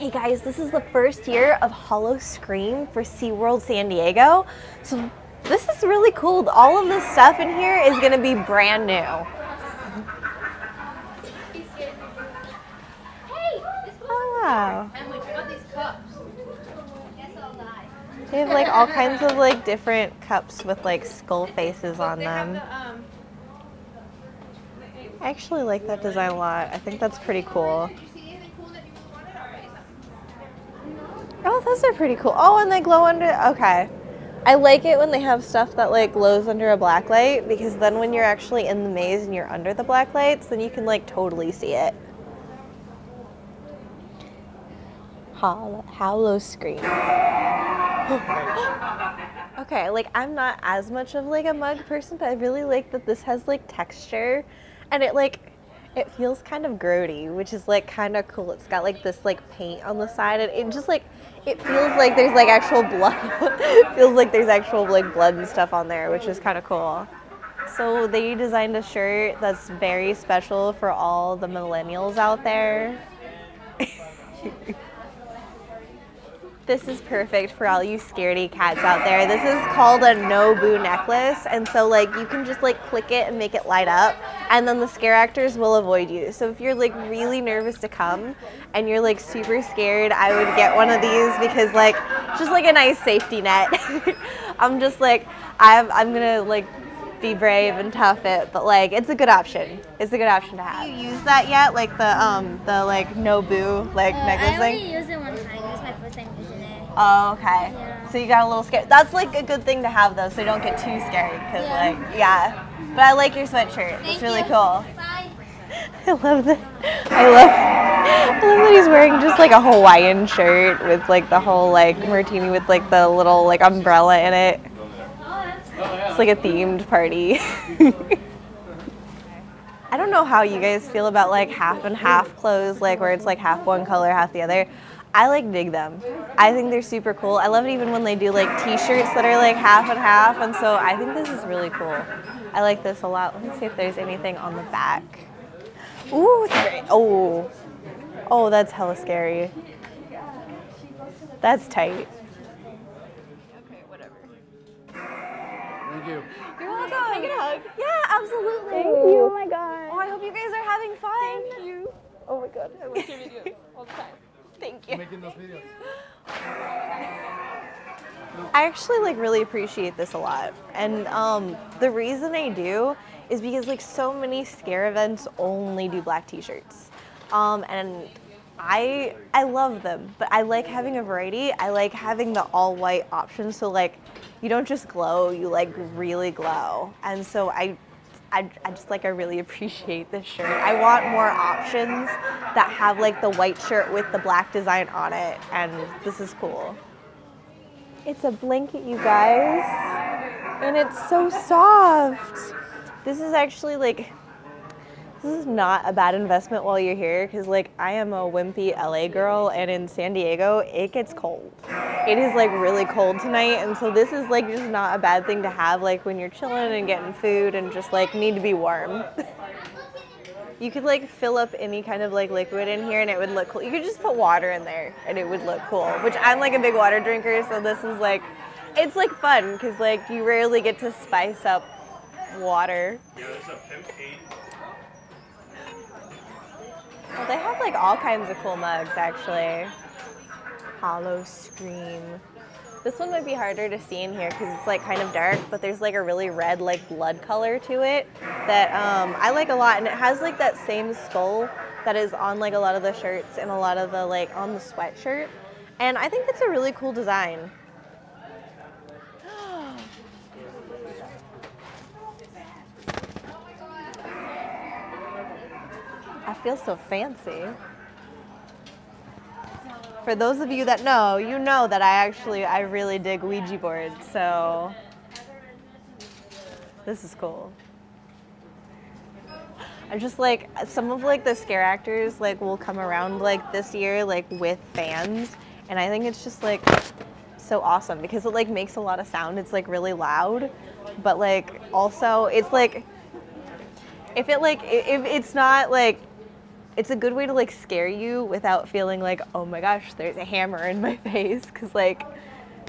Hey guys, this is the first year of Howl-O-Scream for SeaWorld San Diego. So this is really cool. All of this stuff in here is gonna be brand new. Oh wow. They have like all kinds of like different cups with like skull faces on them. I actually like that design a lot. I think that's pretty cool. Oh, those are pretty cool. Oh, and they glow under, okay. I like it when they have stuff that like glows under a black light, because then when you're actually in the maze and you're under the black lights, then you can like totally see it. Howl-O-Scream. Okay, like I'm not as much of like a mug person, but I really like that this has like texture, and it feels kind of grody, which is like kind of cool. It's got like this like paint on the side, and it just like, it feels like there's like actual blood. It feels like there's actual like blood and stuff on there, which is kind of cool. So they designed a shirt that's very special for all the millennials out there. This is perfect for all you scaredy cats out there. This is called a no-boo necklace, and so like you can just like click it and make it light up, and then the scare actors will avoid you. So if you're like really nervous to come and you're like super scared, I would get one of these, because like just like a nice safety net. I'm just like, I'm gonna like be brave and tough it, but like it's a good option. It's a good option to have. Have you used that yet? Like the like no-boo like necklace thing? I only used it one time. It was my first time using it. Oh, okay. Yeah. So you got a little scared. That's like a good thing to have though, so you don't get too scared, because like, yeah. But I like your sweatshirt. It's really cool. Bye. I love that. I love that he's wearing just like a Hawaiian shirt with like the whole like martini with like the little like umbrella in it. It's like a themed party. I don't know how you guys feel about like half and half clothes, like where it's like half one color, half the other. I like dig them. I think they're super cool. I love it even when they do like t-shirts that are like half and half, and so I think this is really cool. I like this a lot. Let me see if there's anything on the back. Ooh, it's great. Oh, oh, that's hella scary. That's tight. Okay, whatever. Thank you. You're welcome. Can I get a hug? Yeah, absolutely. Thank you. Oh my god. Oh, I hope you guys are having fun. Thank you. Oh my god, I watch your videos all the time. Thank you. Making those videos. I actually like really appreciate this a lot, and the reason I do is because like so many scare events only do black t-shirts, and I love them, but I like having a variety. I like having the all white option, so like you don't just glow, you like really glow, and so I just like, I really appreciate this shirt. I want more options that have like the white shirt with the black design on it, and this is cool. It's a blanket, you guys, and it's so soft. This is actually like, this is not a bad investment while you're here, because like I am a wimpy LA girl, and in San Diego it gets cold. It is like really cold tonight, and so this is like just not a bad thing to have like when you're chilling and getting food and just like need to be warm. You could like fill up any kind of like liquid in here and it would look cool. You could just put water in there and it would look cool, which I'm like a big water drinker, so this is like, it's like fun, because like you rarely get to spice up water. Well, they have like all kinds of cool mugs actually. Howl-O-Scream. This one might be harder to see in here because it's like kind of dark, but there's like a really red like blood color to it that I like a lot, and it has like that same skull that is on like a lot of the shirts and a lot of the like on the sweatshirt, and I think that's a really cool design. I feel so fancy. For those of you that know, you know that I really dig Ouija boards, so this is cool. I'm just like, some of like the scare actors like will come around like this year like with fans, and I think it's just like so awesome because it like makes a lot of sound. It's like really loud, but like also it's like, if it's not like it's a good way to like scare you without feeling like, oh my gosh, there's a hammer in my face, because like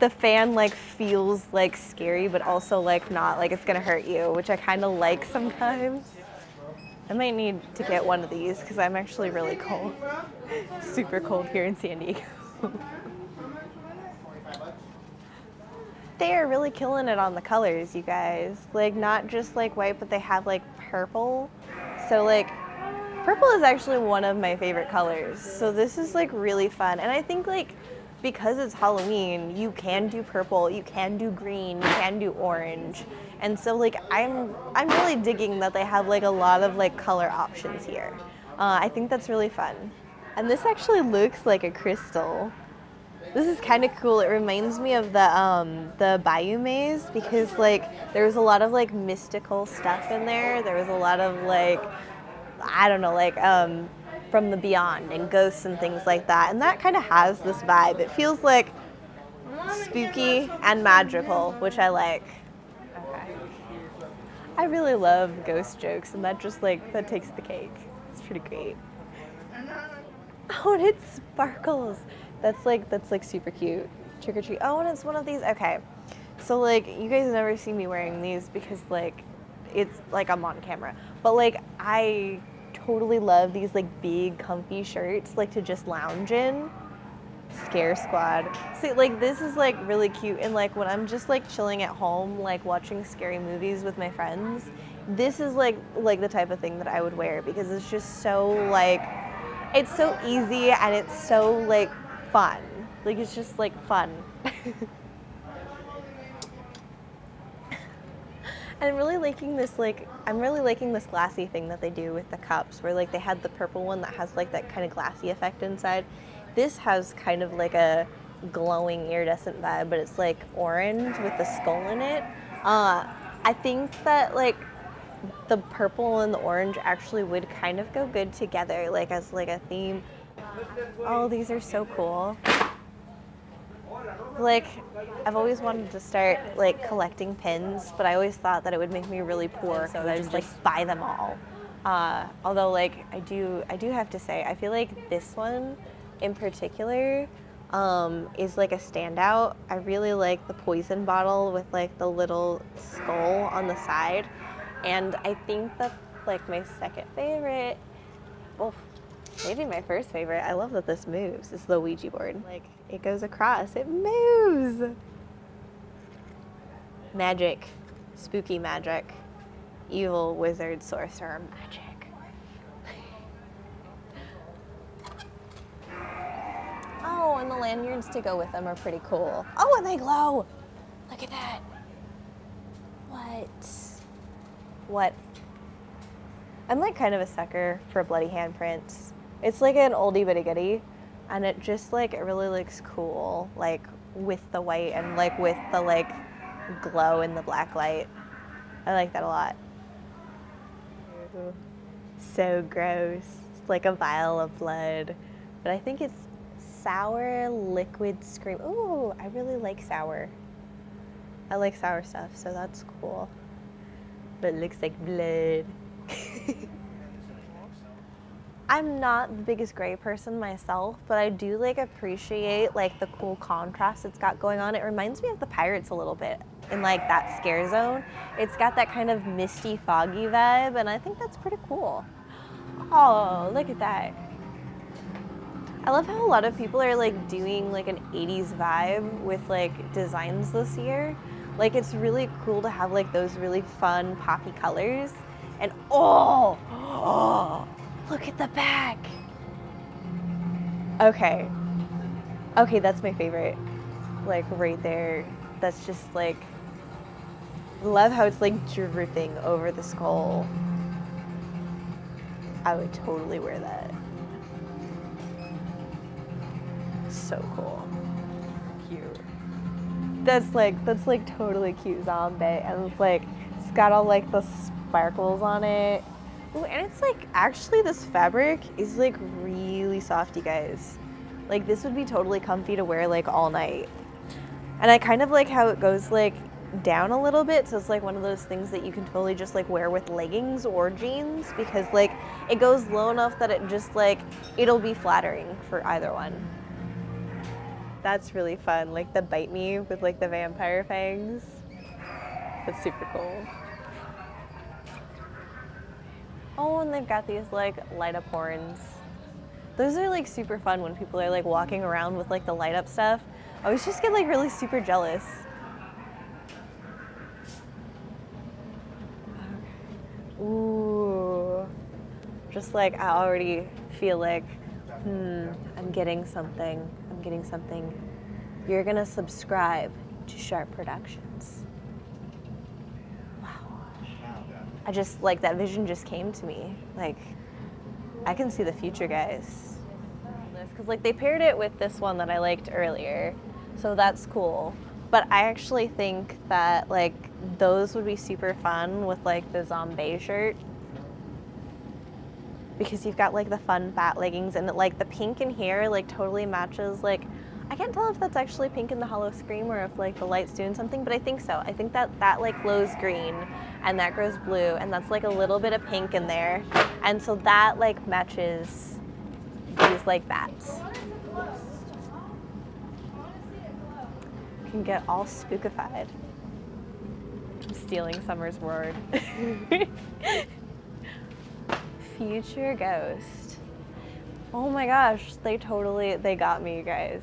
the fan like feels like scary, but also like not like it's gonna hurt you, which I kind of like sometimes. I might need to get one of these because I'm actually really cold. Super cold here in San Diego. They are really killing it on the colors, you guys. Like not just like white, but they have like purple. So like purple is actually one of my favorite colors. So this is like really fun. And I think like because it's Halloween, you can do purple, you can do green, you can do orange. And so like I'm really digging that they have like a lot of like color options here. I think that's really fun. And this actually looks like a crystal. This is kind of cool. It reminds me of the Bayou Maze because like there was a lot of like mystical stuff in there. There was a lot of like, I don't know, like from the beyond and ghosts and things like that. And that kind of has this vibe. It feels like spooky and magical, which I like. Okay. I really love ghost jokes, and that just like, that takes the cake. It's pretty great. Oh, and it sparkles. That's like super cute. Trick or treat. Oh, and it's one of these. Okay. So like you guys never see me wearing these because like it's like I'm on camera. But like I totally love these like big comfy shirts like to just lounge in. Scare Squad. See, like this is like really cute, and like when I'm just like chilling at home like watching scary movies with my friends, this is like the type of thing that I would wear because it's just so like, it's so easy and it's so like fun. Like it's just like fun. And I'm really liking this glassy thing that they do with the cups, where like they had the purple one that has like that kind of glassy effect inside. This has kind of like a glowing iridescent vibe, but it's like orange with the skull in it. I think that like the purple and the orange actually would kind of go good together, like as like a theme. Oh, these are so cool. Like, I've always wanted to start like collecting pins, but I always thought that it would make me really poor, so I just like buy them all. Although like I do have to say, I feel like this one in particular is like a standout. I really like the poison bottle with like the little skull on the side, and I think that's like my second favorite. Well, maybe my first favorite. I love that this moves. It's the Ouija board. Like it goes across, it moves. Magic, spooky magic, evil wizard sorcerer magic. Oh, and the lanyards to go with them are pretty cool. Oh, and they glow. Look at that. What? I'm like kind of a sucker for bloody handprints. It's like an oldie but a goodie, and it just like, it really looks cool, like with the white and like with the like glow in the black light. I like that a lot. So gross. It's like a vial of blood, but I think it's sour liquid scream. Ooh, I really like sour. I like sour stuff, so that's cool. But it looks like blood. I'm not the biggest gray person myself, but I do like appreciate like the cool contrast it's got going on. It reminds me of the Pirates a little bit in like that scare zone. It's got that kind of misty, foggy vibe, and I think that's pretty cool. Oh, look at that. I love how a lot of people are like doing like an 80s vibe with like designs this year. Like it's really cool to have like those really fun poppy colors. And oh, look at the back. Okay, that's my favorite. Like right there, that's just like, love how it's like dripping over the skull. I would totally wear that. So cool. Cute. That's like totally cute zombie, and it's like, it's got all like the sparkles on it. Ooh, and it's like, actually this fabric is like really soft, you guys. Like this would be totally comfy to wear like all night. And I kind of like how it goes like down a little bit, so it's like one of those things that you can totally just like wear with leggings or jeans, because like it goes low enough that it just like it'll be flattering for either one. That's really fun, like the bite me with like the vampire fangs. That's super cool. Oh, and they've got these like light up horns. Those are like super fun when people are like walking around with like the light up stuff. I always just get like really super jealous. Ooh, just like I already feel like, I'm getting something. I'm getting something. You're gonna subscribe to Sharp Productions. Wow. I just like that vision just came to me. Like, I can see the future, guys. Because like they paired it with this one that I liked earlier, so that's cool. But I actually think that like those would be super fun with like the zombie shirt, because you've got like the fun bat leggings, and like the pink in here like totally matches. Like I can't tell if that's actually pink in the Hollow Scream or if like the light's doing something, but I think so. I think that like glows green and that grows blue, and that's like a little bit of pink in there, and so that like matches these like bats. Can get all spookified. I'm stealing Summer's word. Future ghost. Oh my gosh, they got me, you guys.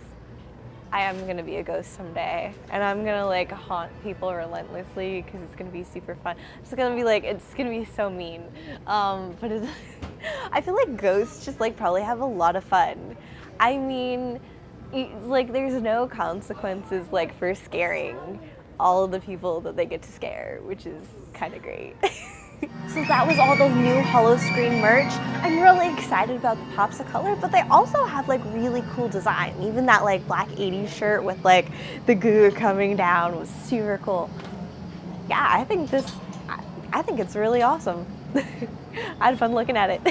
I am gonna be a ghost someday, and I'm gonna like haunt people relentlessly because it's gonna be super fun. It's gonna be like, it's gonna be so mean, but it's I feel like ghosts just like probably have a lot of fun. I mean, like there's no consequences like for scaring all of the people that they get to scare, which is kind of great. So that was all the new Hollow Scream merch. I'm really excited about the pops of color, but they also have like really cool design. Even that like black 80s shirt with like the goo coming down was super cool. Yeah, I think it's really awesome. I had fun looking at it.